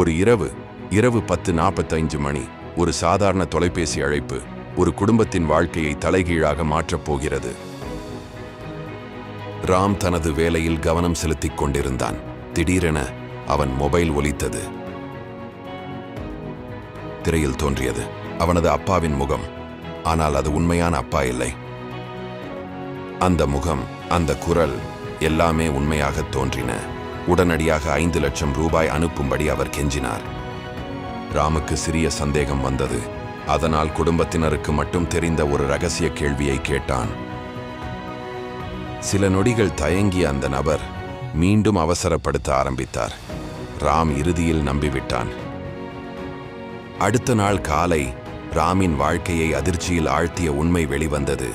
ஒரு இரவு 10:45 மணி. ஒரு சாதாரண தொலைபேசி அழைப்பு ஒரு குடும்பத்தின் வாழ்க்கையை தலைகீழாக மாற்றப் போகிறது. ராம் தனது வேலையில் கவனம் செலுத்திக் கொண்டிருந்தான். திடீரென அவன் மொபைல் ஒலித்தது. திரையில் தோன்றியது அவனது அப்பாவின் முகம். ஆனால் அது உண்மையான அப்பா இல்லை. அந்த முகம், அந்த குரல், எல்லாமே உண்மையாக தோன்றின. உடனடியாக 5 லட்சம் ரூபாய் அனுப்பும்படி அவர் கெஞ்சினார். ராமுக்கு சிறிய சந்தேகம் வந்தது. அதனால் குடும்பத்தினருக்கு மட்டும் தெரிந்த ஒரு ரகசிய கேள்வியை கேட்டான். சில நொடிகள் தயங்கிய அந்த நபர் மீண்டும் அவசரப்படுத்த ஆரம்பித்தார். ராம் இறுதியில் நம்பிவிட்டான். அடுத்த நாள் காலை ராமின் வாழ்க்கையை அதிர்ச்சியில் ஆழ்த்திய உண்மை வெளிவந்தது.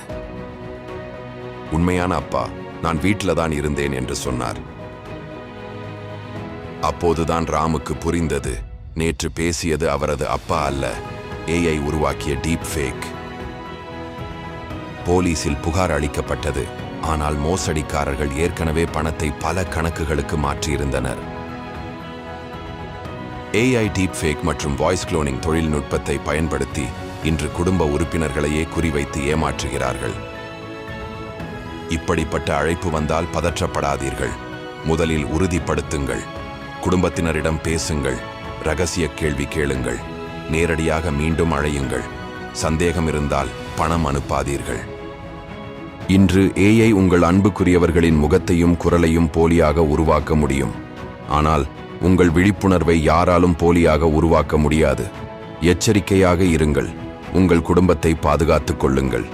உண்மையான அப்பா நான் வீட்டில் தான் இருந்தேன் என்று சொன்னார். அப்போதுதான் ராமுக்கு புரிந்தது, நேற்று பேசியது அவரது அப்பா அல்ல, ஏஐ உருவாக்கிய டீப் ஃபேக். போலீசில் புகார் அளிக்கப்பட்டது. ஆனால் மோசடிக்காரர்கள் ஏற்கனவே பணத்தை பல கணக்குகளுக்கு மாற்றியிருந்தனர். ஏஐ டீப் ஃபேக் மற்றும் வாய்ஸ் குளோனிங் தொழில்நுட்பத்தை பயன்படுத்தி இன்று குடும்ப உறுப்பினர்களையே குறிவைத்து ஏமாற்றுகிறார்கள். இப்படிப்பட்ட அழைப்பு வந்தால் பதற்றப்படாதீர்கள். முதலில் உறுதிப்படுத்துங்கள். குடும்பத்தினரிடம் பேசுங்கள். ரகசிய கேள்வி கேளுங்கள். நேரடியாக மீண்டும் அழையுங்கள். சந்தேகம் இருந்தால் பணம் அனுப்பாதீர்கள். இன்று ஏஐ உங்கள் அன்புக்குரியவர்களின் முகத்தையும் குரலையும் போலியாக உருவாக்க முடியும். ஆனால் உங்கள் விழிப்புணர்வை யாராலும் போலியாக உருவாக்க முடியாது. எச்சரிக்கையாக இருங்கள். உங்கள் குடும்பத்தை பாதுகாத்துக் கொள்ளுங்கள்.